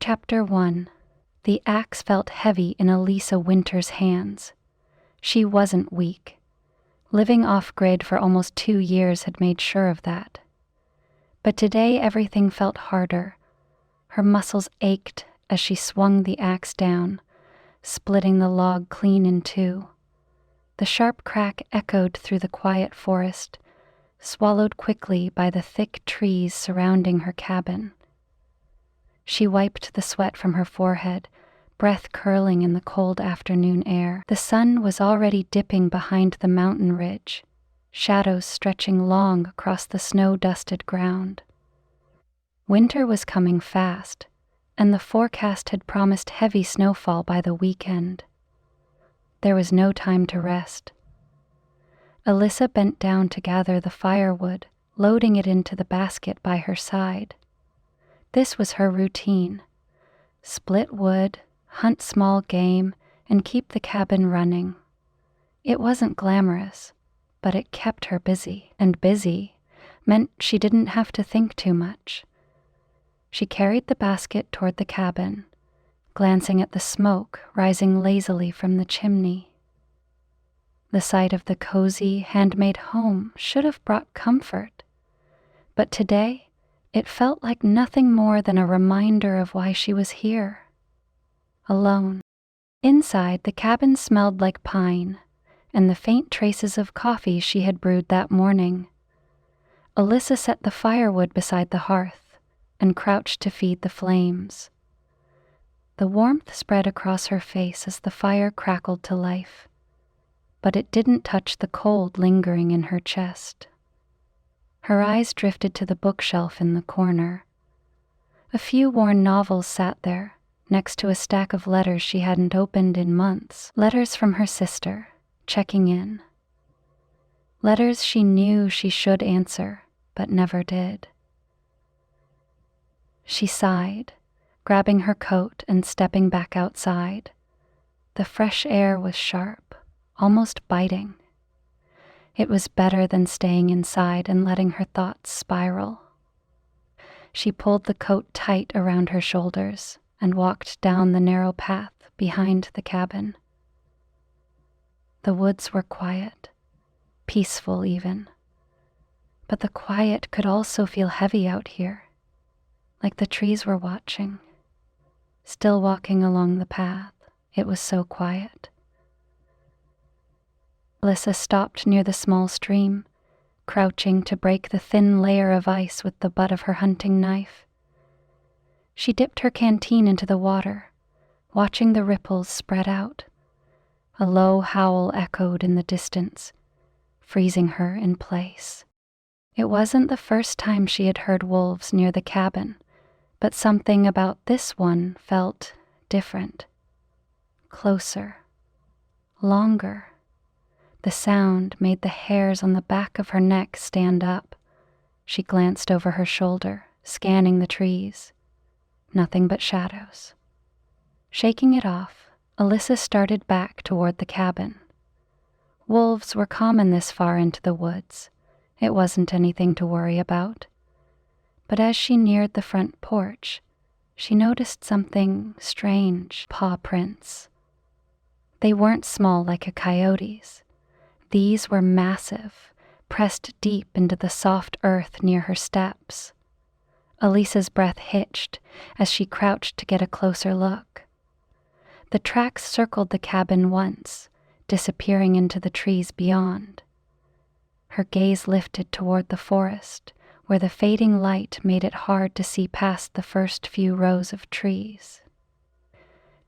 Chapter 1. The axe felt heavy in Alyssa Winters' hands. She wasn't weak. Living off-grid for almost 2 years had made sure of that. But today everything felt harder. Her muscles ached as she swung the axe down, splitting the log clean in two. The sharp crack echoed through the quiet forest, swallowed quickly by the thick trees surrounding her cabin. She wiped the sweat from her forehead, breath curling in the cold afternoon air. The sun was already dipping behind the mountain ridge, shadows stretching long across the snow-dusted ground. Winter was coming fast, and the forecast had promised heavy snowfall by the weekend. There was no time to rest. Alyssa bent down to gather the firewood, loading it into the basket by her side. This was her routine: split wood, hunt small game, and keep the cabin running. It wasn't glamorous, but it kept her busy, and busy meant she didn't have to think too much. She carried the basket toward the cabin, glancing at the smoke rising lazily from the chimney. The sight of the cozy, handmade home should have brought comfort, but today it felt like nothing more than a reminder of why she was here. Alone. Inside, the cabin smelled like pine and the faint traces of coffee she had brewed that morning. Alyssa set the firewood beside the hearth and crouched to feed the flames. The warmth spread across her face as the fire crackled to life, but it didn't touch the cold lingering in her chest. Her eyes drifted to the bookshelf in the corner. A few worn novels sat there, next to a stack of letters she hadn't opened in months. Letters from her sister, checking in. Letters she knew she should answer, but never did. She sighed, grabbing her coat and stepping back outside. The fresh air was sharp, almost biting. It was better than staying inside and letting her thoughts spiral. She pulled the coat tight around her shoulders and walked down the narrow path behind the cabin. The woods were quiet, peaceful even. But the quiet could also feel heavy out here, like the trees were watching. Still walking along the path, it was so quiet. Alyssa stopped near the small stream, crouching to break the thin layer of ice with the butt of her hunting knife. She dipped her canteen into the water, watching the ripples spread out. A low howl echoed in the distance, freezing her in place. It wasn't the first time she had heard wolves near the cabin, but something about this one felt different. Closer. Longer. The sound made the hairs on the back of her neck stand up. She glanced over her shoulder, scanning the trees. Nothing but shadows. Shaking it off, Alyssa started back toward the cabin. Wolves were common this far into the woods. It wasn't anything to worry about. But as she neared the front porch, she noticed something strange: paw prints. They weren't small like a coyote's. These were massive, pressed deep into the soft earth near her steps. Alyssa's breath hitched as she crouched to get a closer look. The tracks circled the cabin once, disappearing into the trees beyond. Her gaze lifted toward the forest, where the fading light made it hard to see past the first few rows of trees.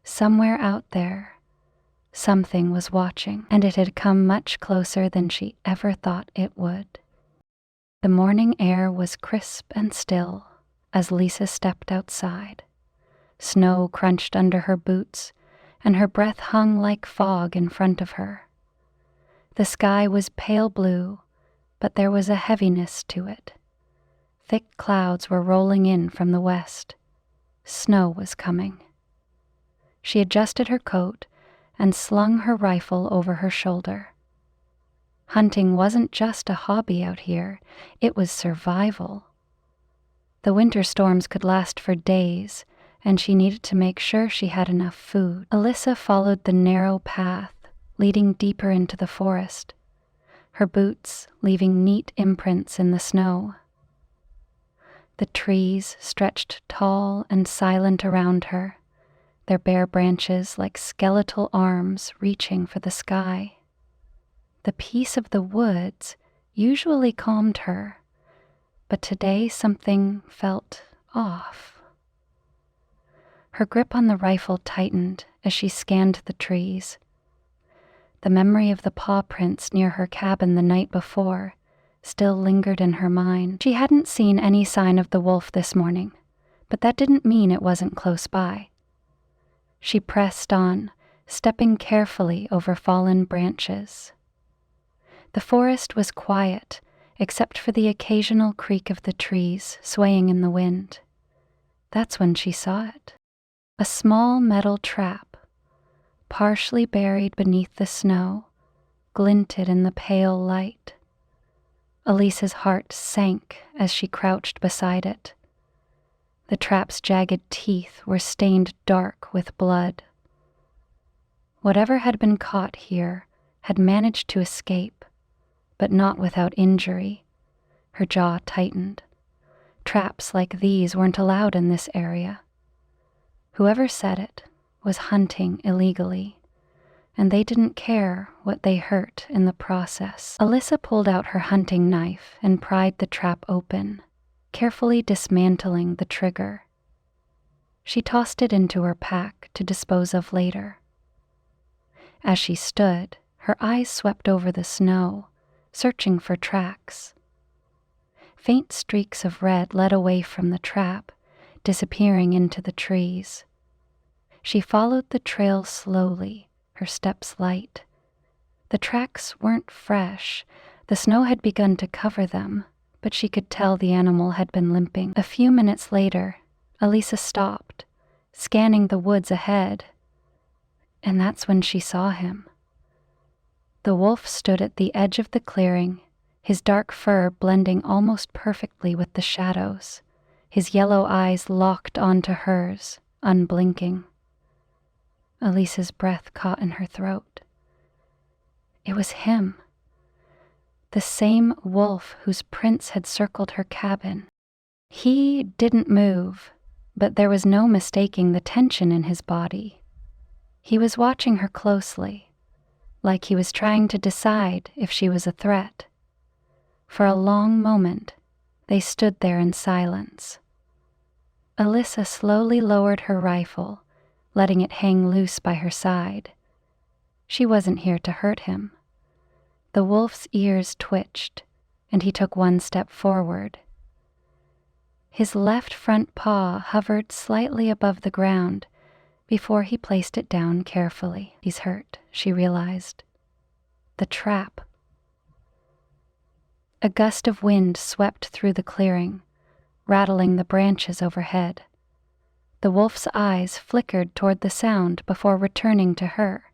Somewhere out there, something was watching, and it had come much closer than she ever thought it would. The morning air was crisp and still as Lisa stepped outside. Snow crunched under her boots, and her breath hung like fog in front of her. The sky was pale blue, but there was a heaviness to it. Thick clouds were rolling in from the west. Snow was coming. She adjusted her coat and slung her rifle over her shoulder. Hunting wasn't just a hobby out here, it was survival. The winter storms could last for days, and she needed to make sure she had enough food. Alyssa followed the narrow path, leading deeper into the forest, her boots leaving neat imprints in the snow. The trees stretched tall and silent around her, their bare branches like skeletal arms reaching for the sky. The peace of the woods usually calmed her, but today something felt off. Her grip on the rifle tightened as she scanned the trees. The memory of the paw prints near her cabin the night before still lingered in her mind. She hadn't seen any sign of the wolf this morning, but that didn't mean it wasn't close by. She pressed on, stepping carefully over fallen branches. The forest was quiet, except for the occasional creak of the trees swaying in the wind. That's when she saw it. A small metal trap, partially buried beneath the snow, glinted in the pale light. Alyssa's heart sank as she crouched beside it. The trap's jagged teeth were stained dark with blood. Whatever had been caught here had managed to escape, but not without injury. Her jaw tightened. Traps like these weren't allowed in this area. Whoever set it was hunting illegally, and they didn't care what they hurt in the process. Alyssa pulled out her hunting knife and pried the trap open, carefully dismantling the trigger. She tossed it into her pack to dispose of later. As she stood, her eyes swept over the snow, searching for tracks. Faint streaks of red led away from the trap, disappearing into the trees. She followed the trail slowly, her steps light. The tracks weren't fresh. The snow had begun to cover them, but she could tell the animal had been limping. A few minutes later, Alyssa stopped, scanning the woods ahead, and that's when she saw him. The wolf stood at the edge of the clearing, his dark fur blending almost perfectly with the shadows, his yellow eyes locked onto hers, unblinking. Alyssa's breath caught in her throat. It was him, the same wolf whose prints had circled her cabin. He didn't move, but there was no mistaking the tension in his body. He was watching her closely, like he was trying to decide if she was a threat. For a long moment, they stood there in silence. Alyssa slowly lowered her rifle, letting it hang loose by her side. She wasn't here to hurt him. The wolf's ears twitched, and he took one step forward. His left front paw hovered slightly above the ground before he placed it down carefully. He's hurt, she realized. The trap. A gust of wind swept through the clearing, rattling the branches overhead. The wolf's eyes flickered toward the sound before returning to her.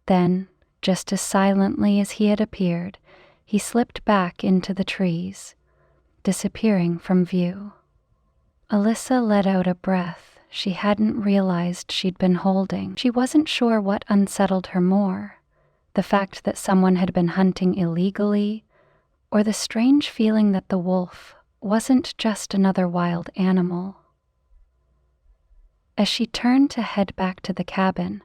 Then, just as silently as he had appeared, he slipped back into the trees, disappearing from view. Alyssa let out a breath she hadn't realized she'd been holding. She wasn't sure what unsettled her more, the fact that someone had been hunting illegally, or the strange feeling that the wolf wasn't just another wild animal. As she turned to head back to the cabin,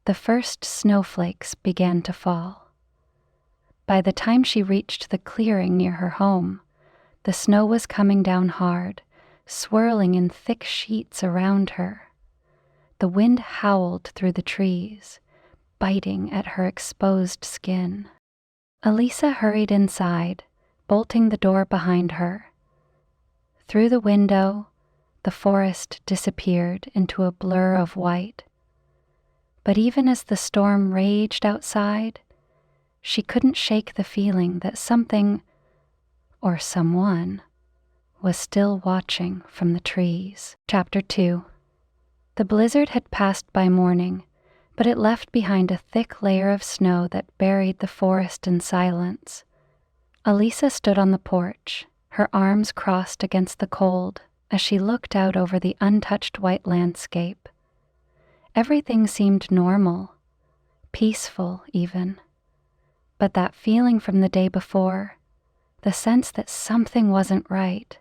the first snowflakes began to fall. By the time she reached the clearing near her home, the snow was coming down hard, swirling in thick sheets around her. The wind howled through the trees, biting at her exposed skin. Alyssa hurried inside, bolting the door behind her. Through the window, the forest disappeared into a blur of white. But even as the storm raged outside, she couldn't shake the feeling that something, or someone, was still watching from the trees. Chapter 2. The blizzard had passed by morning, but it left behind a thick layer of snow that buried the forest in silence. Alyssa stood on the porch, her arms crossed against the cold, as she looked out over the untouched white landscape. Everything seemed normal, peaceful even. But that feeling from the day before, the sense that something wasn't right,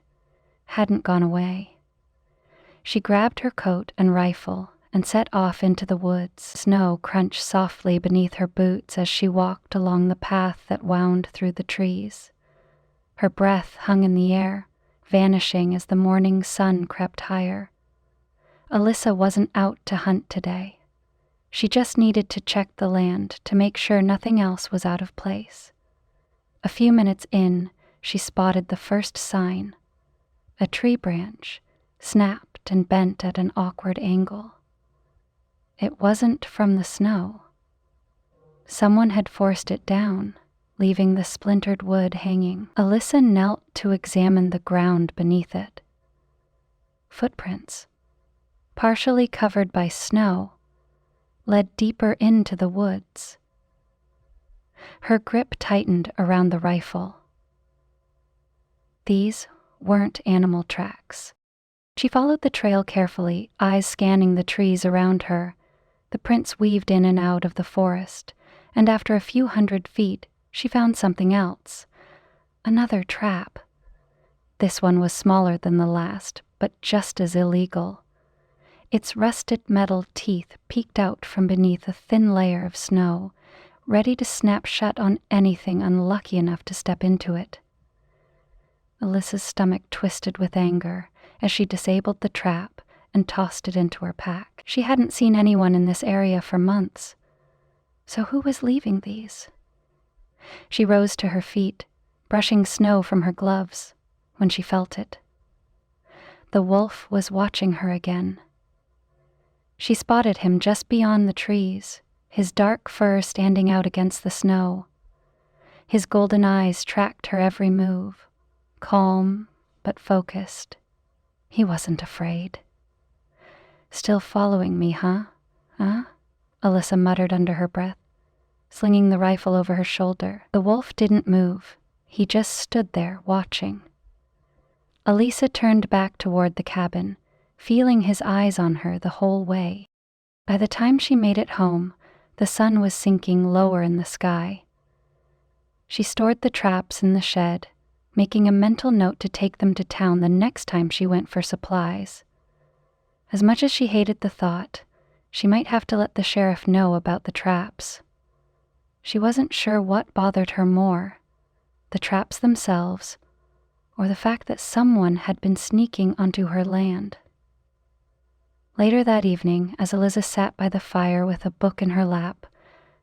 hadn't gone away. She grabbed her coat and rifle and set off into the woods. Snow crunched softly beneath her boots as she walked along the path that wound through the trees. Her breath hung in the air, vanishing as the morning sun crept higher. Alyssa wasn't out to hunt today. She just needed to check the land to make sure nothing else was out of place. A few minutes in, she spotted the first sign. A tree branch, snapped and bent at an awkward angle. It wasn't from the snow. Someone had forced it down, leaving the splintered wood hanging. Alyssa knelt to examine the ground beneath it. Footprints, partially covered by snow, led deeper into the woods. Her grip tightened around the rifle. These weren't animal tracks. She followed the trail carefully, eyes scanning the trees around her. The prints weaved in and out of the forest, and after a few hundred feet, she found something else. Another trap. This one was smaller than the last, but just as illegal. Its rusted metal teeth peeked out from beneath a thin layer of snow, ready to snap shut on anything unlucky enough to step into it. Alyssa's stomach twisted with anger as she disabled the trap and tossed it into her pack. She hadn't seen anyone in this area for months. So who was leaving these? She rose to her feet, brushing snow from her gloves, when she felt it. The wolf was watching her again. She spotted him just beyond the trees, his dark fur standing out against the snow. His golden eyes tracked her every move, calm but focused. He wasn't afraid. "Still following me, huh? Huh?" Alyssa muttered under her breath, slinging the rifle over her shoulder. The wolf didn't move. He just stood there, watching. Alyssa turned back toward the cabin, feeling his eyes on her the whole way. By the time she made it home, the sun was sinking lower in the sky. She stored the traps in the shed, making a mental note to take them to town the next time she went for supplies. As much as she hated the thought, she might have to let the sheriff know about the traps. She wasn't sure what bothered her more, the traps themselves, or the fact that someone had been sneaking onto her land. Later that evening, as Alyssa sat by the fire with a book in her lap,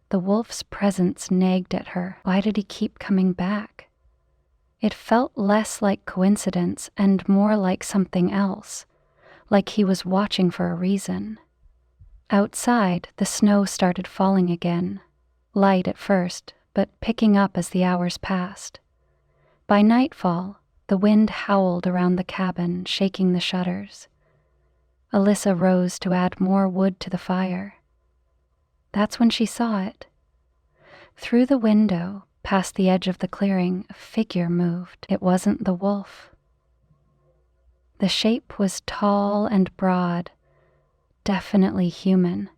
the wolf's presence nagged at her. Why did he keep coming back? It felt less like coincidence and more like something else, like he was watching for a reason. Outside, the snow started falling again, light at first, but picking up as the hours passed. By nightfall, the wind howled around the cabin, shaking the shutters. Alyssa rose to add more wood to the fire. That's when she saw it. Through the window, past the edge of the clearing, a figure moved. It wasn't the wolf. The shape was tall and broad, definitely human.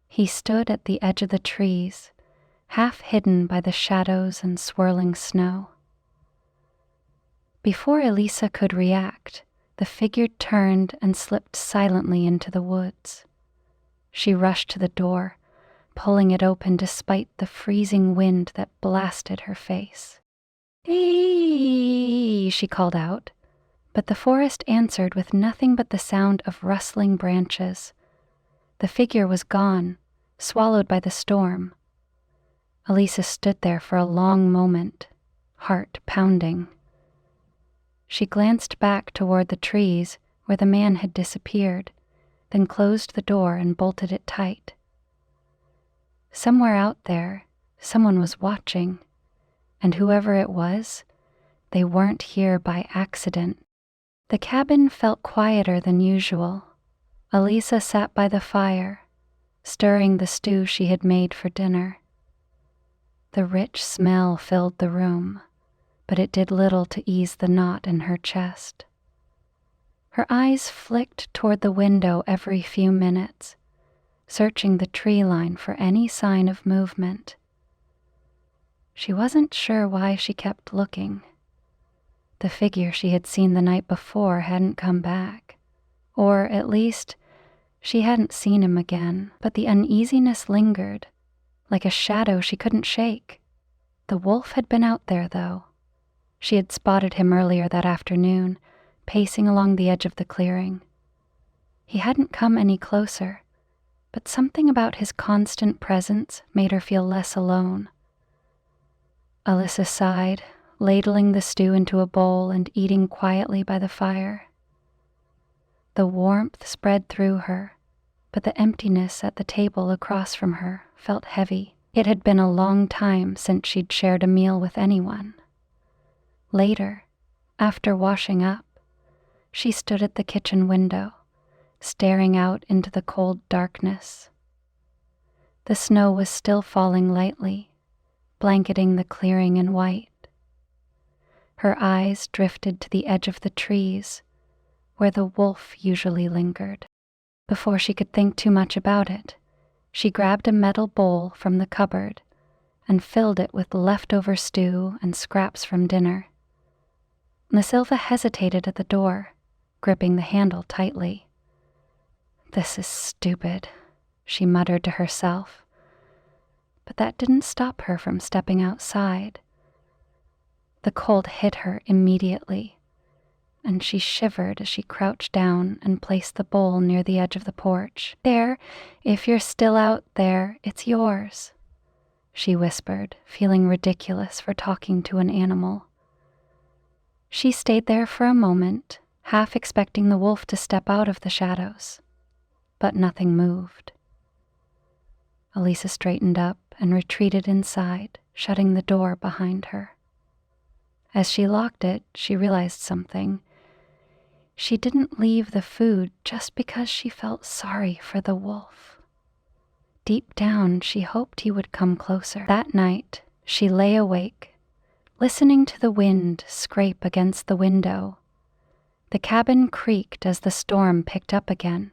He stood at the edge of the trees, half hidden by the shadows and swirling snow. Before Alyssa could react, the figure turned and slipped silently into the woods. She rushed to the door, pulling it open despite the freezing wind that blasted her face. "Hey!" she called out, but the forest answered with nothing but the sound of rustling branches. The figure was gone, swallowed by the storm. Alyssa stood there for a long moment, heart pounding. She glanced back toward the trees where the man had disappeared, then closed the door and bolted it tight. Somewhere out there, someone was watching, and whoever it was, they weren't here by accident. The cabin felt quieter than usual. Alyssa sat by the fire, stirring the stew she had made for dinner. The rich smell filled the room, but it did little to ease the knot in her chest. Her eyes flicked toward the window every few minutes, searching the tree line for any sign of movement. She wasn't sure why she kept looking. The figure she had seen the night before hadn't come back, or at least she hadn't seen him again, but the uneasiness lingered, like a shadow she couldn't shake. The wolf had been out there, though. She had spotted him earlier that afternoon, pacing along the edge of the clearing. He hadn't come any closer, but something about his constant presence made her feel less alone. Alyssa sighed, ladling the stew into a bowl and eating quietly by the fire. The warmth spread through her, but the emptiness at the table across from her felt heavy. It had been a long time since she'd shared a meal with anyone. Later, after washing up, she stood at the kitchen window, staring out into the cold darkness. The snow was still falling lightly, blanketing the clearing in white. Her eyes drifted to the edge of the trees, where the wolf usually lingered. Before she could think too much about it, she grabbed a metal bowl from the cupboard and filled it with leftover stew and scraps from dinner. Nasilva hesitated at the door, gripping the handle tightly. "This is stupid," she muttered to herself. But that didn't stop her from stepping outside. The cold hit her immediately, and she shivered as she crouched down and placed the bowl near the edge of the porch. "There, if you're still out there, it's yours," she whispered, feeling ridiculous for talking to an animal. She stayed there for a moment, half expecting the wolf to step out of the shadows, but nothing moved. Alyssa straightened up and retreated inside, shutting the door behind her. As she locked it, she realized something. She didn't leave the food just because she felt sorry for the wolf. Deep down, she hoped he would come closer. That night, she lay awake, listening to the wind scrape against the window. The cabin creaked as the storm picked up again,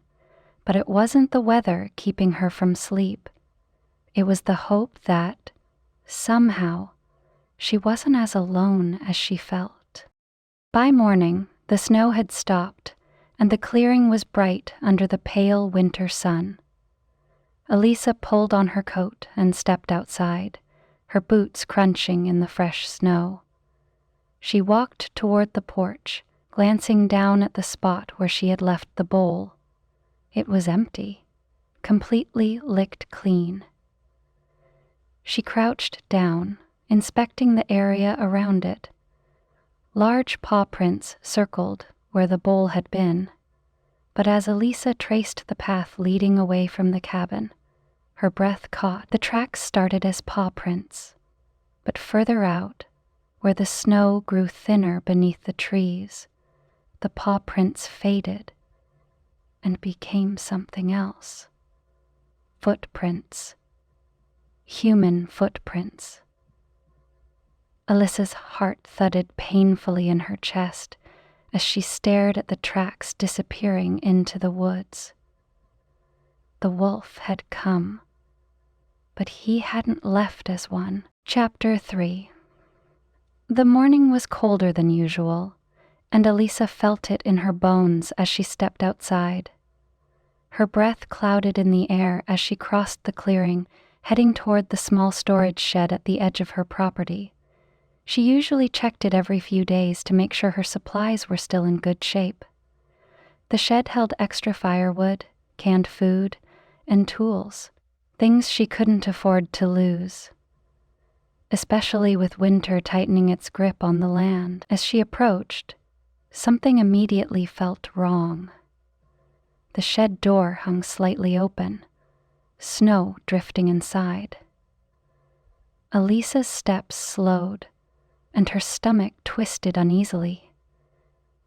but it wasn't the weather keeping her from sleep. It was the hope that, somehow, she wasn't as alone as she felt. By morning, the snow had stopped, and the clearing was bright under the pale winter sun. Alyssa pulled on her coat and stepped outside, her boots crunching in the fresh snow. She walked toward the porch, glancing down at the spot where she had left the bowl. It was empty, completely licked clean. She crouched down, inspecting the area around it. Large paw prints circled where the bowl had been, but as Alyssa traced the path leading away from the cabin, her breath caught. The tracks started as paw prints, but further out, where the snow grew thinner beneath the trees, the paw prints faded and became something else. Footprints. Human footprints. Alyssa's heart thudded painfully in her chest as she stared at the tracks disappearing into the woods. The wolf had come, but he hadn't left as one. Chapter 3. The morning was colder than usual, and Alyssa felt it in her bones as she stepped outside. Her breath clouded in the air as she crossed the clearing, heading toward the small storage shed at the edge of her property. She usually checked it every few days to make sure her supplies were still in good shape. The shed held extra firewood, canned food, and tools, things she couldn't afford to lose. Especially with winter tightening its grip on the land. As she approached, something immediately felt wrong. The shed door hung slightly open, snow drifting inside. Alyssa's steps slowed, and her stomach twisted uneasily.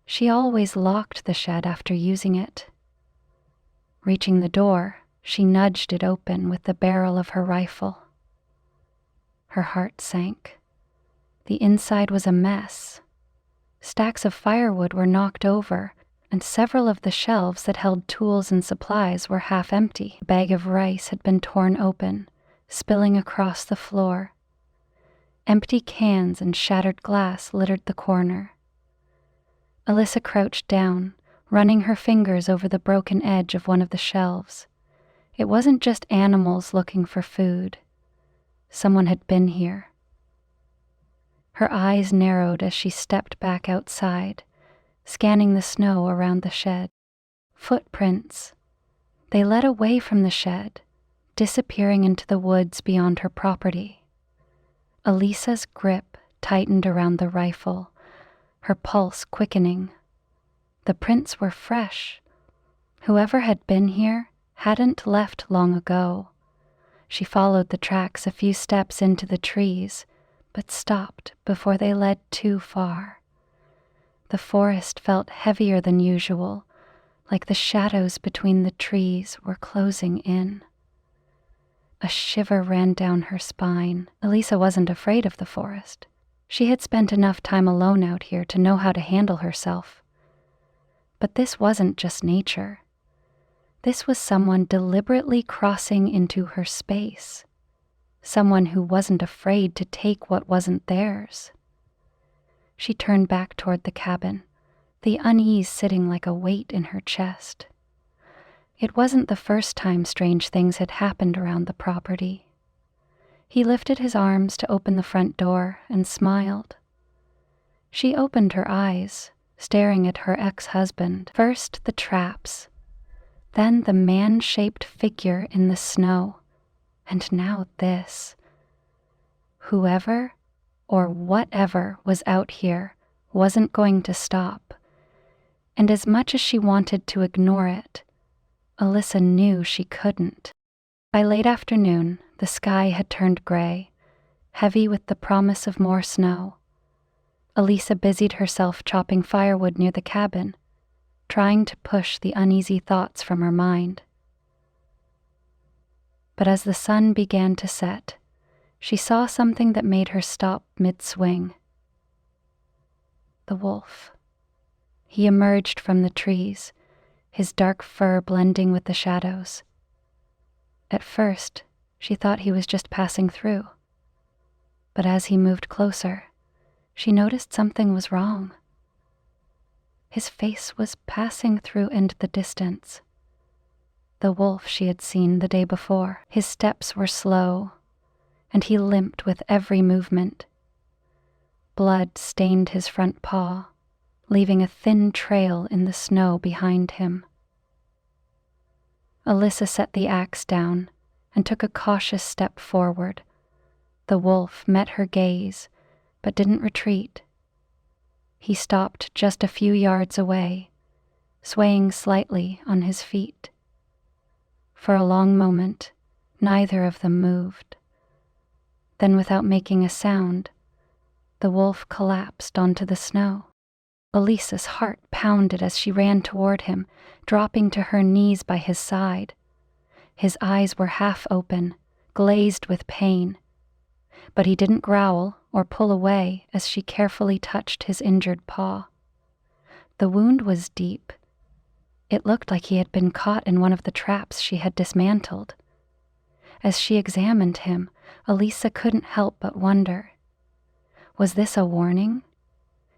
She always locked the shed after using it. Reaching the door, she nudged it open with the barrel of her rifle. Her heart sank. The inside was a mess. Stacks of firewood were knocked over, and several of the shelves that held tools and supplies were half empty. A bag of rice had been torn open, spilling across the floor. Empty cans and shattered glass littered the corner. Alyssa crouched down, running her fingers over the broken edge of one of the shelves. It wasn't just animals looking for food. Someone had been here. Her eyes narrowed as she stepped back outside, scanning the snow around the shed. Footprints. They led away from the shed, disappearing into the woods beyond her property. Alyssa's grip tightened around the rifle, her pulse quickening. The prints were fresh. Whoever had been here hadn't left long ago. She followed the tracks a few steps into the trees, but stopped before they led too far. The forest felt heavier than usual, like the shadows between the trees were closing in. A shiver ran down her spine. Alyssa wasn't afraid of the forest. She had spent enough time alone out here to know how to handle herself. But this wasn't just nature. This was someone deliberately crossing into her space. Someone who wasn't afraid to take what wasn't theirs. She turned back toward the cabin, the unease sitting like a weight in her chest. It wasn't the first time strange things had happened around the property. He lifted his arms to open the front door and smiled. She opened her eyes, staring at her ex-husband. First the traps, then the man-shaped figure in the snow, and now this. Whoever or whatever was out here wasn't going to stop, and as much as she wanted to ignore it, Alyssa knew she couldn't. By late afternoon, the sky had turned gray, heavy with the promise of more snow. Alyssa busied herself chopping firewood near the cabin, trying to push the uneasy thoughts from her mind. But as the sun began to set, she saw something that made her stop mid-swing. The wolf. He emerged from the trees, his dark fur blending with the shadows. At first, she thought he was just passing through. But as he moved closer, she noticed something was wrong. His face was passing through into the distance. The wolf she had seen the day before. His steps were slow, and he limped with every movement. Blood stained his front paw, leaving a thin trail in the snow behind him. Alyssa set the axe down and took a cautious step forward. The wolf met her gaze, but didn't retreat. He stopped just a few yards away, swaying slightly on his feet. For a long moment, neither of them moved. Then, without making a sound, the wolf collapsed onto the snow. Alyssa's heart pounded as she ran toward him, dropping to her knees by his side. His eyes were half open, glazed with pain, but he didn't growl or pull away as she carefully touched his injured paw. The wound was deep. It looked like he had been caught in one of the traps she had dismantled. As she examined him, Alyssa couldn't help but wonder. Was this a warning?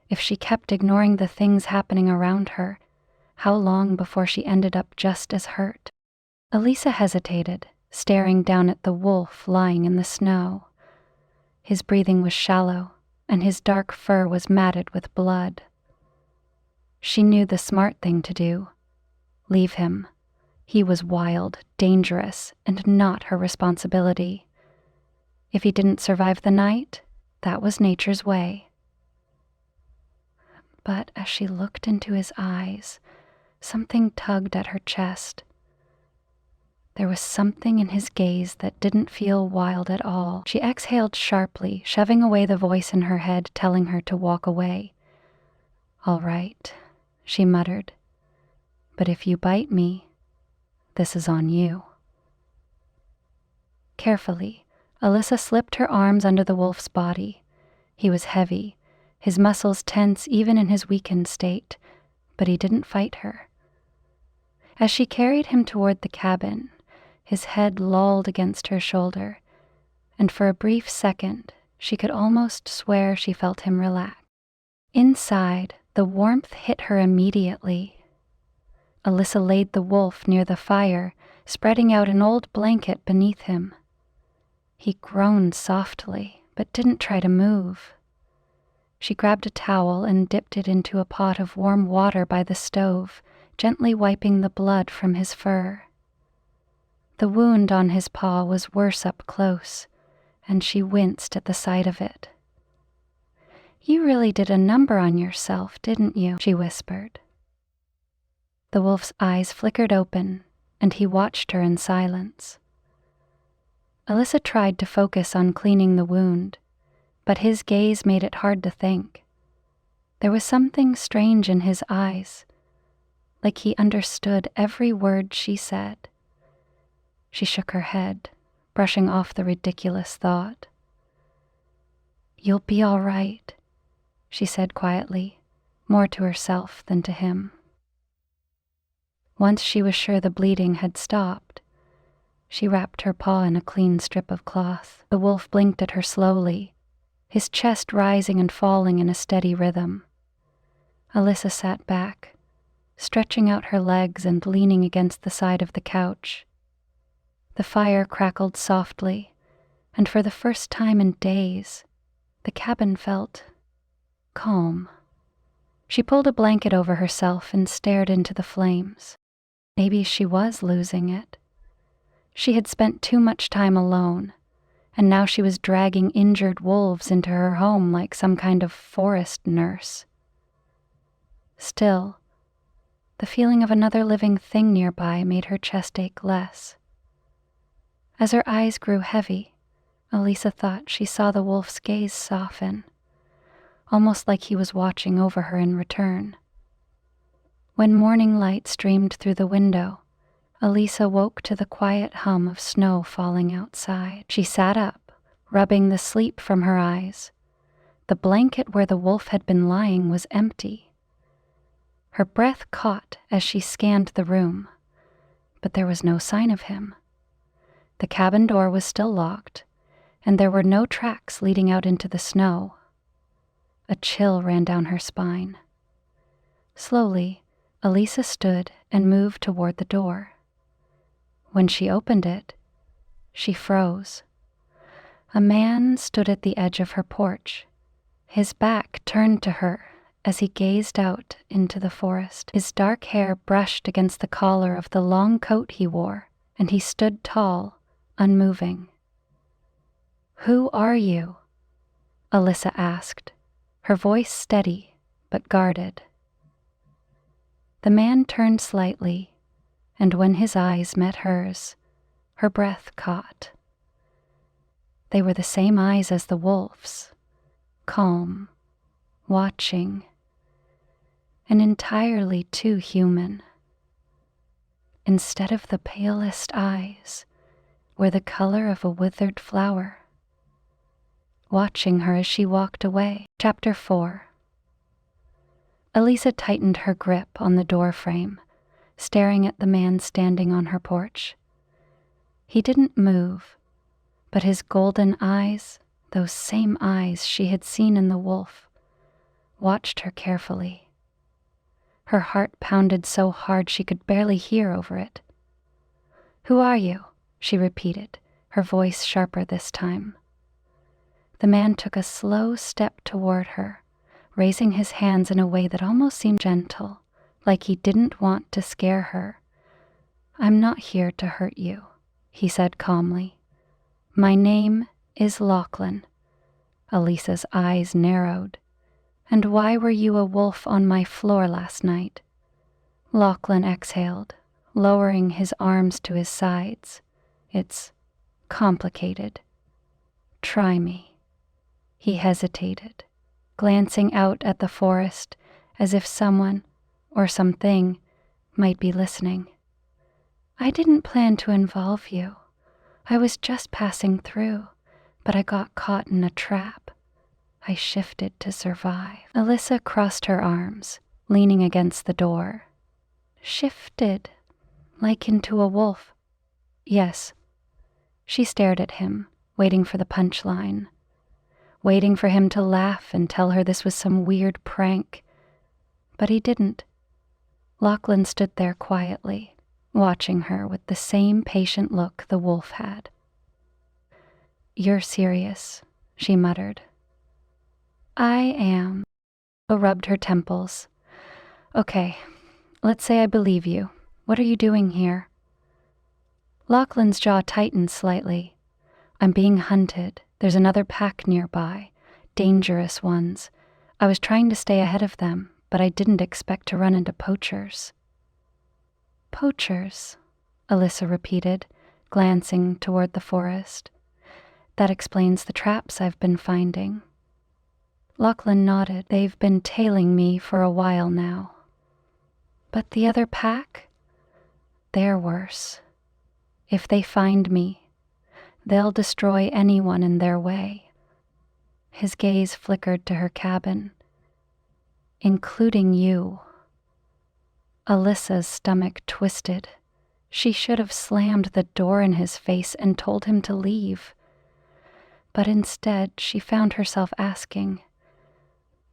If she kept ignoring the things happening around her, how long before she ended up just as hurt? Alyssa hesitated, staring down at the wolf lying in the snow. His breathing was shallow, and his dark fur was matted with blood. She knew the smart thing to do. Leave him. He was wild, dangerous, and not her responsibility. If he didn't survive the night, that was nature's way. But as she looked into his eyes, something tugged at her chest. There was something in his gaze that didn't feel wild at all. She exhaled sharply, shoving away the voice in her head telling her to walk away. "All right," she muttered. "But if you bite me, this is on you." Carefully, Alyssa slipped her arms under the wolf's body. He was heavy, his muscles tense even in his weakened state, but he didn't fight her. As she carried him toward the cabin, his head lolled against her shoulder, and for a brief second, she could almost swear she felt him relax. Inside, the warmth hit her immediately. Alyssa laid the wolf near the fire, spreading out an old blanket beneath him. He groaned softly, but didn't try to move. She grabbed a towel and dipped it into a pot of warm water by the stove, gently wiping the blood from his fur. The wound on his paw was worse up close, and she winced at the sight of it. "You really did a number on yourself, didn't you?" she whispered. The wolf's eyes flickered open, and he watched her in silence. Alyssa tried to focus on cleaning the wound, but his gaze made it hard to think. There was something strange in his eyes, like he understood every word she said. She shook her head, brushing off the ridiculous thought. "You'll be all right," she said quietly, more to herself than to him. Once she was sure the bleeding had stopped, she wrapped her paw in a clean strip of cloth. The wolf blinked at her slowly, his chest rising and falling in a steady rhythm. Alyssa sat back, stretching out her legs and leaning against the side of the couch. The fire crackled softly, and for the first time in days, the cabin felt calm. She pulled a blanket over herself and stared into the flames. Maybe she was losing it. She had spent too much time alone, and now she was dragging injured wolves into her home like some kind of forest nurse. Still, the feeling of another living thing nearby made her chest ache less. As her eyes grew heavy, Alyssa thought she saw the wolf's gaze soften, almost like he was watching over her in return. When morning light streamed through the window, Alyssa woke to the quiet hum of snow falling outside. She sat up, rubbing the sleep from her eyes. The blanket where the wolf had been lying was empty. Her breath caught as she scanned the room, but there was no sign of him. The cabin door was still locked, and there were no tracks leading out into the snow. A chill ran down her spine. Slowly, Alyssa stood and moved toward the door. When she opened it, she froze. A man stood at the edge of her porch, his back turned to her as he gazed out into the forest. His dark hair brushed against the collar of the long coat he wore, and he stood tall, unmoving. "Who are you?" Alyssa asked, her voice steady but guarded. The man turned slightly, and when his eyes met hers, her breath caught. They were the same eyes as the wolf's, calm, watching, and entirely too human. Instead of the palest eyes were the color of a withered flower, watching her as she walked away. Chapter 4. Alyssa tightened her grip on the door frame, staring at the man standing on her porch. He didn't move, but his golden eyes, those same eyes she had seen in the wolf, watched her carefully. Her heart pounded so hard she could barely hear over it. "Who are you?" she repeated, her voice sharper this time. The man took a slow step toward her, raising his hands in a way that almost seemed gentle, like he didn't want to scare her. "I'm not here to hurt you," he said calmly. "My name is Lachlan." Alyssa's eyes narrowed. "And why were you a wolf on my floor last night?" Lachlan exhaled, lowering his arms to his sides. "It's complicated. Try me." He hesitated, glancing out at the forest as if someone or something might be listening. "I didn't plan to involve you. I was just passing through, but I got caught in a trap. I shifted to survive." Alyssa crossed her arms, leaning against the door. Shifted, like into a wolf. Yes. She stared at him, waiting for the punchline, waiting for him to laugh and tell her this was some weird prank. But he didn't. Lachlan stood there quietly, watching her with the same patient look the wolf had. "You're serious," she muttered. "I am." She rubbed her temples. "Okay, let's say I believe you. What are you doing here?" Lachlan's jaw tightened slightly. "I'm being hunted. There's another pack nearby. Dangerous ones. I was trying to stay ahead of them, but I didn't expect to run into poachers." "Poachers," Alyssa repeated, glancing toward the forest. "That explains the traps I've been finding." Lachlan nodded. "They've been tailing me for a while now." "But the other pack? They're worse. If they find me, they'll destroy anyone in their way." His gaze flickered to her cabin. "Including you." Alyssa's stomach twisted. She should have slammed the door in his face and told him to leave. But instead, she found herself asking,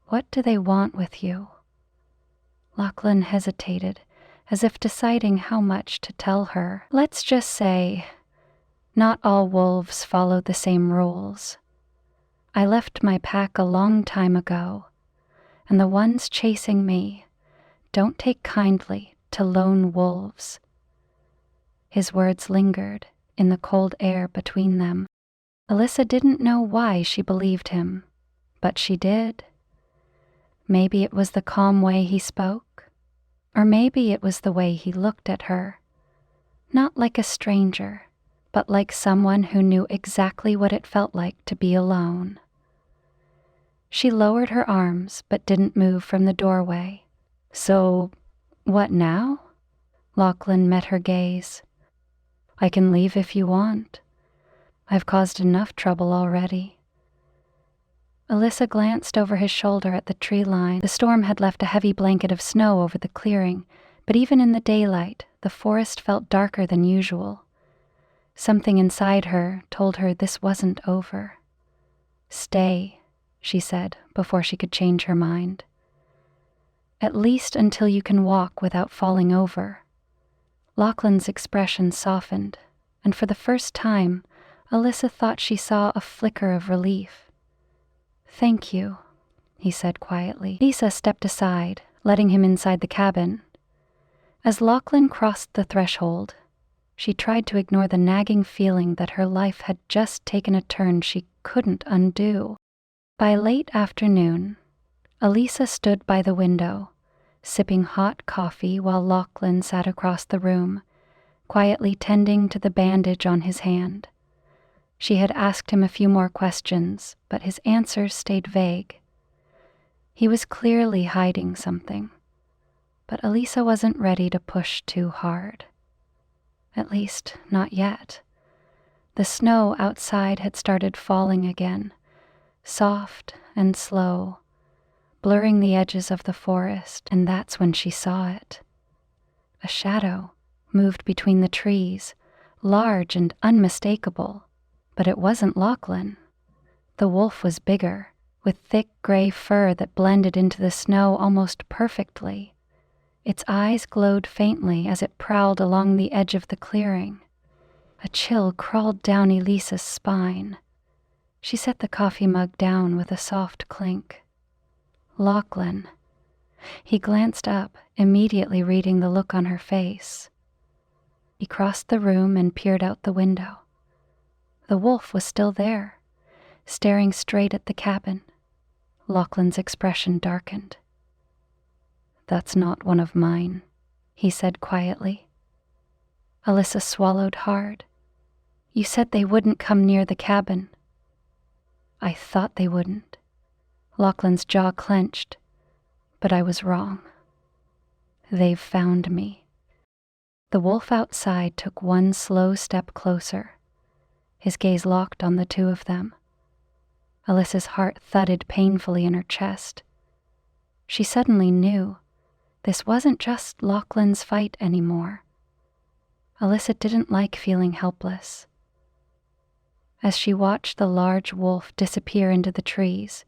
"What do they want with you?" Lachlan hesitated, as if deciding how much to tell her. "Let's just say, not all wolves follow the same rules. I left my pack a long time ago, and the ones chasing me don't take kindly to lone wolves." His words lingered in the cold air between them. Alyssa didn't know why she believed him, but she did. Maybe it was the calm way he spoke, or maybe it was the way he looked at her. Not like a stranger, but like someone who knew exactly what it felt like to be alone. She lowered her arms but didn't move from the doorway. "So, what now?" Lachlan met her gaze. "I can leave if you want. I've caused enough trouble already." Alyssa glanced over his shoulder at the tree line. The storm had left a heavy blanket of snow over the clearing, but even in the daylight, the forest felt darker than usual. Something inside her told her this wasn't over. "Stay," she said before she could change her mind. "At least until you can walk without falling over." Lachlan's expression softened, and for the first time, Alyssa thought she saw a flicker of relief. "Thank you," he said quietly. Lisa stepped aside, letting him inside the cabin. As Lachlan crossed the threshold, she tried to ignore the nagging feeling that her life had just taken a turn she couldn't undo. By late afternoon, Alyssa stood by the window, sipping hot coffee while Lachlan sat across the room, quietly tending to the bandage on his hand. She had asked him a few more questions, but his answers stayed vague. He was clearly hiding something, but Alyssa wasn't ready to push too hard. At least, not yet. The snow outside had started falling again, soft and slow, blurring the edges of the forest, and that's when she saw it. A shadow moved between the trees, large and unmistakable, but it wasn't Lachlan. The wolf was bigger, with thick gray fur that blended into the snow almost perfectly. Its eyes glowed faintly as it prowled along the edge of the clearing. A chill crawled down Elisa's spine. She set the coffee mug down with a soft clink. Lachlan. He glanced up, immediately reading the look on her face. He crossed the room and peered out the window. The wolf was still there, staring straight at the cabin. Lachlan's expression darkened. "That's not one of mine," he said quietly. Alyssa swallowed hard. "You said they wouldn't come near the cabin." "I thought they wouldn't." Lachlan's jaw clenched, but I was wrong. "They've found me." The wolf outside took one slow step closer. His gaze locked on the two of them. Alyssa's heart thudded painfully in her chest. She suddenly knew This wasn't just Lachlan's fight anymore. Alyssa didn't like feeling helpless. As she watched the large wolf disappear into the trees,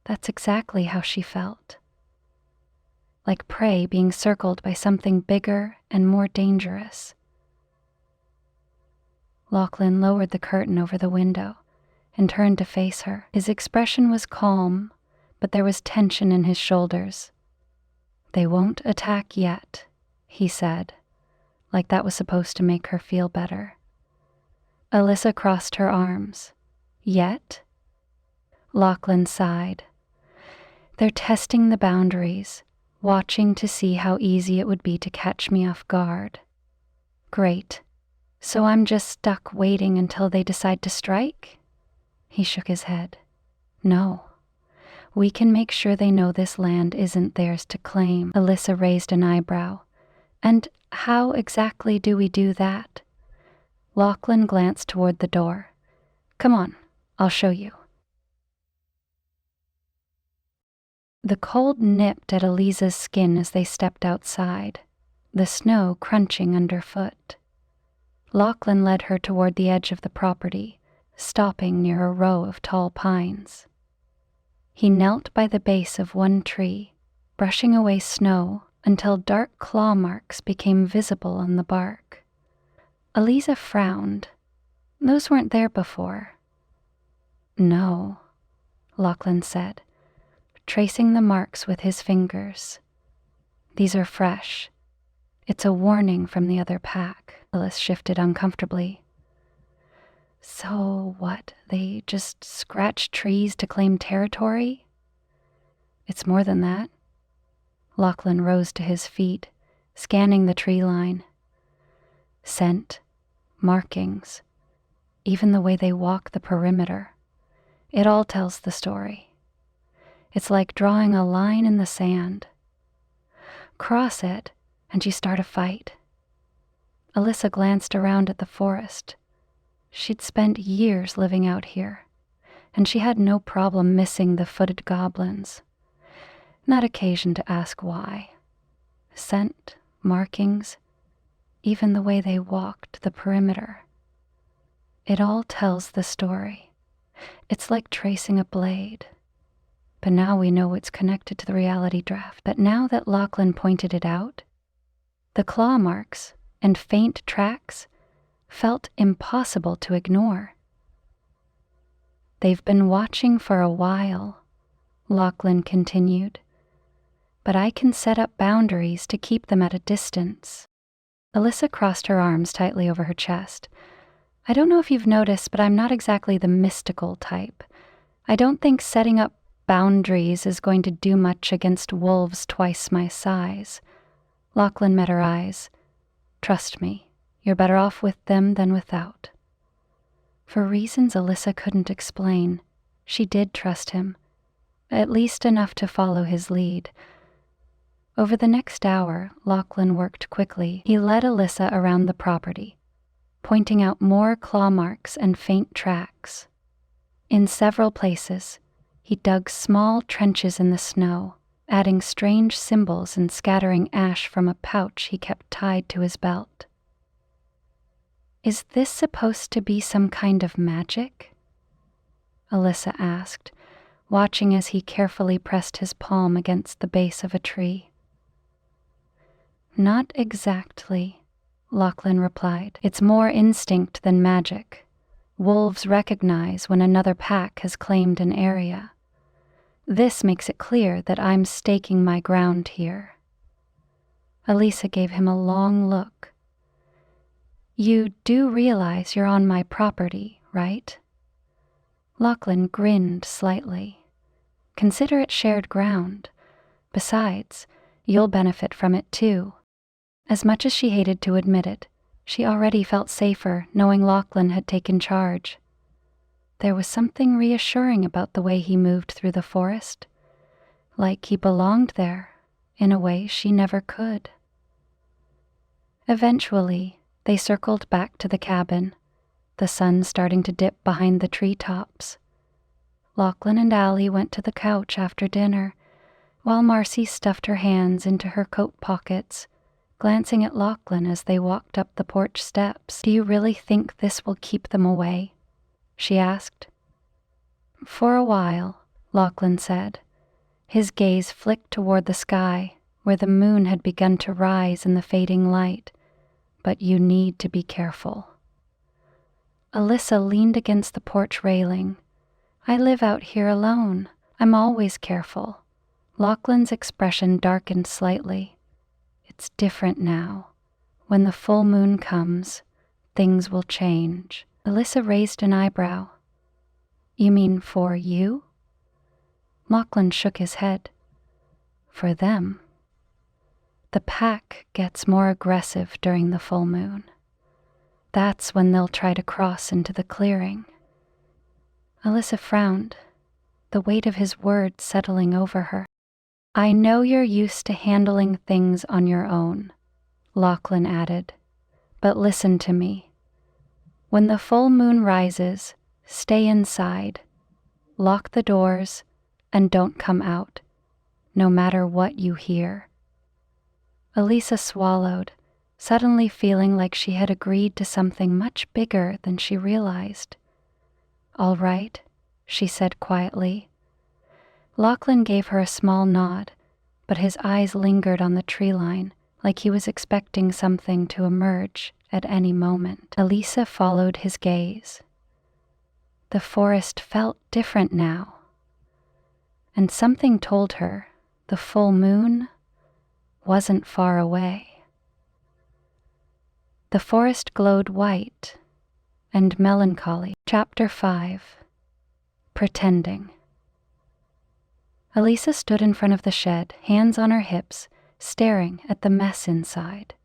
that's exactly how she felt. Like prey being circled by something bigger and more dangerous. Lachlan lowered the curtain over the window and turned to face her. His expression was calm, but there was tension in his shoulders. "They won't attack yet," he said, like that was supposed to make her feel better. Alyssa crossed her arms. "Yet?" Lachlan sighed. "They're testing the boundaries, watching to see how easy it would be to catch me off guard." "Great. So I'm just stuck waiting until they decide to strike?" He shook his head. "No. We can make sure they know this land isn't theirs to claim." Alyssa raised an eyebrow. "And how exactly do we do that?" Lachlan glanced toward the door. "Come on, I'll show you." The cold nipped at Eliza's skin as they stepped outside, the snow crunching underfoot. Lachlan led her toward the edge of the property, stopping near a row of tall pines. He knelt by the base of one tree, brushing away snow until dark claw marks became visible on the bark. Eliza frowned. "Those weren't there before." "No," Lachlan said, tracing the marks with his fingers. "These are fresh. It's a warning from the other pack." Alice shifted uncomfortably. "So what, they just scratch trees to claim territory?" "It's more than that." Lachlan rose to his feet, scanning the tree line. "Scent, markings, even the way they walk the perimeter. It all tells the story. It's like drawing a line in the sand. Cross it, and you start a fight." Alyssa glanced around at the forest. She'd spent years living out here, and she had no problem missing the footed goblins. Not occasion to ask why. Scent, markings, even the way they walked the perimeter. It all tells the story. It's like tracing a blade. But now we know it's connected to the reality draft. But now that Lachlan pointed it out, the claw marks and faint tracks felt impossible to ignore. "They've been watching for a while," Lachlan continued, "but I can set up boundaries to keep them at a distance." Alyssa crossed her arms tightly over her chest. "I don't know if you've noticed, but I'm not exactly the mystical type. I don't think setting up boundaries is going to do much against wolves twice my size." Lachlan met her eyes. "Trust me, you're better off with them than without." For reasons Alyssa couldn't explain, she did trust him, at least enough to follow his lead. Over the next hour, Lachlan worked quickly. He led Alyssa around the property, pointing out more claw marks and faint tracks. In several places, he dug small trenches in the snow, adding strange symbols and scattering ash from a pouch he kept tied to his belt. "Is this supposed to be some kind of magic?" Alyssa asked, watching as he carefully pressed his palm against the base of a tree. "Not exactly," Lachlan replied. "It's more instinct than magic. Wolves recognize when another pack has claimed an area. This makes it clear that I'm staking my ground here." Alyssa gave him a long look. "You do realize you're on my property, right?" Lachlan grinned slightly. "Consider it shared ground. Besides, you'll benefit from it too." As much as she hated to admit it, she already felt safer knowing Lachlan had taken charge. There was something reassuring about the way he moved through the forest, like he belonged there in a way she never could. Eventually, they circled back to the cabin, the sun starting to dip behind the treetops. Lachlan and Allie went to the couch after dinner, while Marcy stuffed her hands into her coat pockets, glancing at Lachlan as they walked up the porch steps. "Do you really think this will keep them away?" she asked. "For a while," Lachlan said. His gaze flicked toward the sky, where the moon had begun to rise in the fading light. "But you need to be careful." Alyssa leaned against the porch railing. "I live out here alone. I'm always careful." Lachlan's expression darkened slightly. "It's different now. When the full moon comes, things will change." Alyssa raised an eyebrow. "You mean for you?" Lachlan shook his head. "For them. The pack gets more aggressive during the full moon. That's when they'll try to cross into the clearing." Alyssa frowned, the weight of his words settling over her. "I know you're used to handling things on your own," Lachlan added, "but listen to me. When the full moon rises, stay inside, lock the doors, and don't come out, no matter what you hear." Alyssa swallowed, suddenly feeling like she had agreed to something much bigger than she realized. "All right," she said quietly. Lachlan gave her a small nod, but his eyes lingered on the tree line, like he was expecting something to emerge at any moment. Alyssa followed his gaze. The forest felt different now, and something told her the full moon wasn't far away. The forest glowed white and melancholy. Chapter 5. Pretending. Alyssa stood in front of the shed, hands on her hips, staring at the mess inside.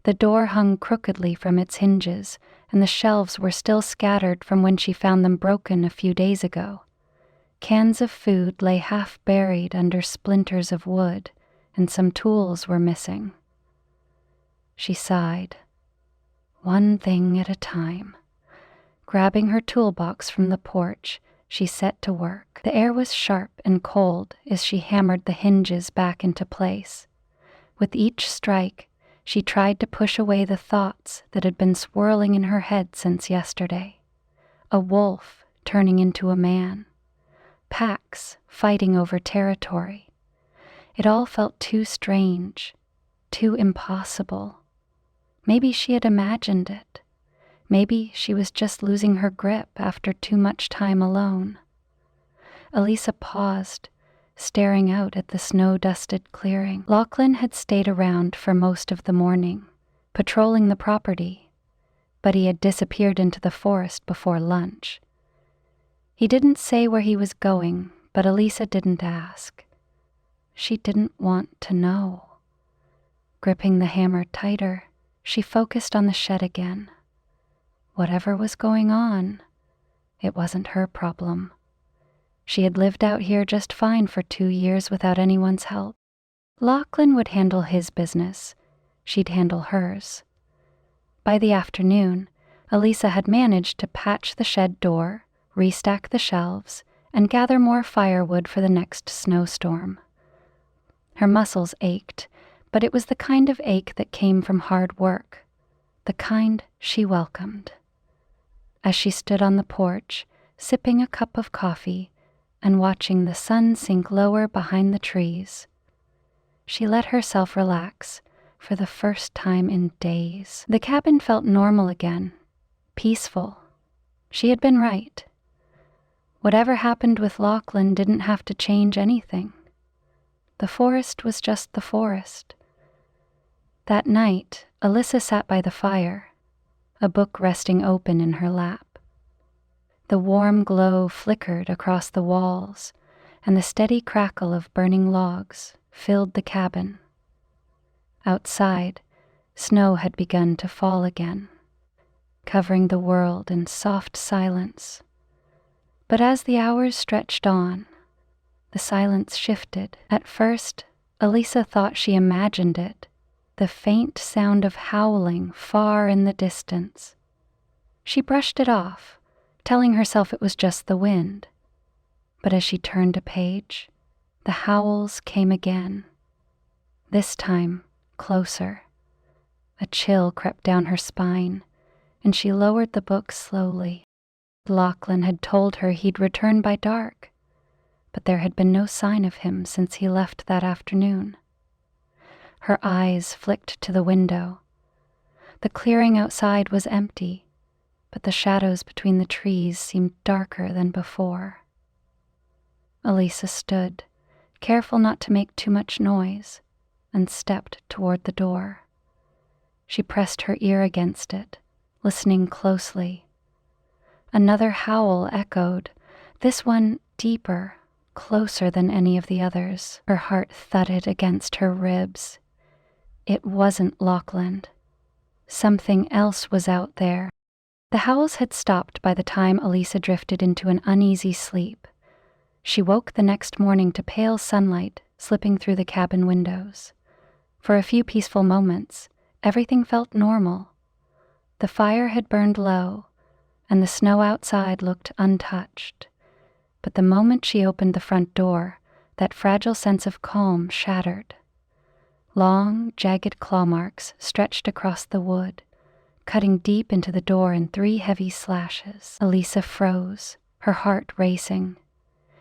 The door hung crookedly from its hinges, and the shelves were still scattered from when she found them broken a few days ago. Cans of food lay half buried under splinters of wood, and some tools were missing. She sighed. One thing at a time. Grabbing her toolbox from the porch, she set to work. The air was sharp and cold as she hammered the hinges back into place. With each strike, she tried to push away the thoughts that had been swirling in her head since yesterday. A wolf turning into a man. Packs fighting over territory. It all felt too strange, too impossible. Maybe she had imagined it. Maybe she was just losing her grip after too much time alone. Alyssa paused, staring out at the snow-dusted clearing. Lachlan had stayed around for most of the morning, patrolling the property, but he had disappeared into the forest before lunch. He didn't say where he was going, but Alyssa didn't ask. She didn't want to know. Gripping the hammer tighter, she focused on the shed again. Whatever was going on, it wasn't her problem. She had lived out here just fine for 2 years without anyone's help. Lachlan would handle his business. She'd handle hers. By the afternoon, Alyssa had managed to patch the shed door, restack the shelves, and gather more firewood for the next snowstorm. Her muscles ached, but it was the kind of ache that came from hard work, the kind she welcomed. As she stood on the porch, sipping a cup of coffee and watching the sun sink lower behind the trees, she let herself relax for the first time in days. The cabin felt normal again, peaceful. She had been right. Whatever happened with Lachlan didn't have to change anything. The forest was just the forest. That night, Alyssa sat by the fire, a book resting open in her lap. The warm glow flickered across the walls, and the steady crackle of burning logs filled the cabin. Outside, snow had begun to fall again, covering the world in soft silence. But as the hours stretched on, the silence shifted. At first, Alyssa thought she imagined it, the faint sound of howling far in the distance. She brushed it off, telling herself it was just the wind. But as she turned a page, The howls came again, this time closer. A chill crept down her spine, and she lowered the book slowly. Lachlan had told her he'd return by dark, but there had been no sign of him since he left that afternoon. Her eyes flicked to the window. The clearing outside was empty, but the shadows between the trees seemed darker than before. Alyssa stood, careful not to make too much noise, and stepped toward the door. She pressed her ear against it, listening closely. Another howl echoed, this one deeper, closer than any of the others. Her heart thudded against her ribs. It wasn't Lachlan. Something else was out there. The howls had stopped by the time Alyssa drifted into an uneasy sleep. She woke the next morning to pale sunlight slipping through the cabin windows. For a few peaceful moments, everything felt normal. The fire had burned low, and the snow outside looked untouched. But the moment she opened the front door, that fragile sense of calm shattered. Long, jagged claw marks stretched across the wood, cutting deep into the door in 3 heavy slashes. Alyssa froze, her heart racing.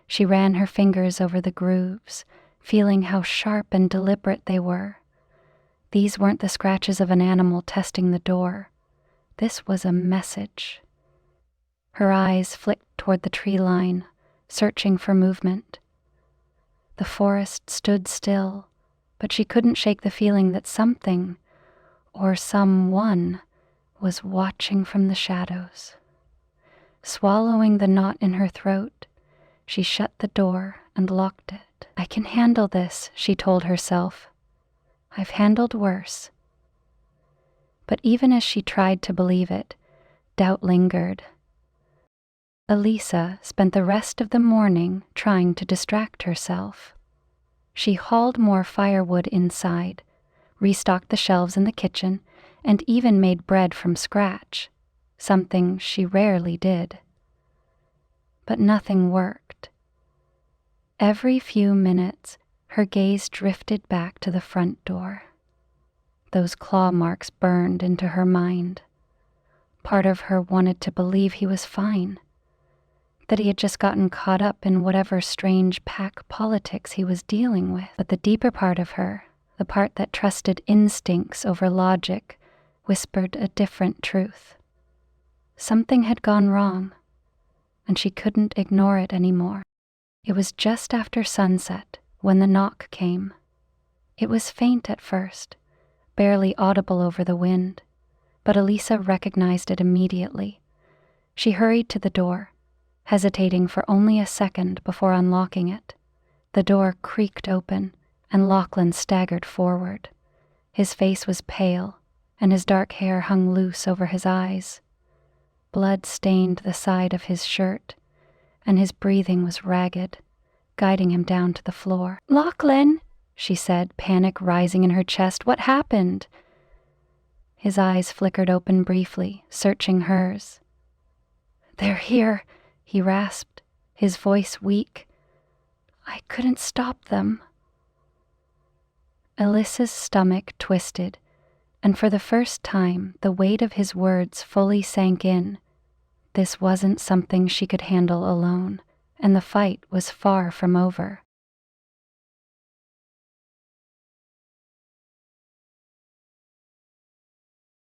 She ran her fingers over the grooves, feeling how sharp and deliberate they were. These weren't the scratches of an animal testing the door. This was a message. Her eyes flicked toward the tree line, searching for movement. The forest stood still, but she couldn't shake the feeling that something, or someone, was watching from the shadows. Swallowing the knot in her throat, she shut the door and locked it. I can handle this, she told herself. I've handled worse. But even as she tried to believe it, doubt lingered. Alyssa spent the rest of the morning trying to distract herself. She hauled more firewood inside, restocked the shelves in the kitchen, and even made bread from scratch, something she rarely did. But nothing worked. Every few minutes, her gaze drifted back to the front door. Those claw marks burned into her mind. Part of her wanted to believe he was fine, that he had just gotten caught up in whatever strange pack politics he was dealing with. But the deeper part of her, the part that trusted instincts over logic, whispered a different truth. Something had gone wrong, and she couldn't ignore it anymore. It was just after sunset when the knock came. It was faint at first, barely audible over the wind, but Alyssa recognized it immediately. She hurried to the door, hesitating for only a second before unlocking it. The door creaked open, and Lachlan staggered forward. His face was pale, and his dark hair hung loose over his eyes. Blood stained the side of his shirt, and his breathing was ragged, guiding him down to the floor. "Lachlan," she said, panic rising in her chest. "What happened?" His eyes flickered open briefly, searching hers. "They're here," he rasped, his voice weak. "I couldn't stop them." Alyssa's stomach twisted, and for the first time the weight of his words fully sank in. This wasn't something she could handle alone, and the fight was far from over.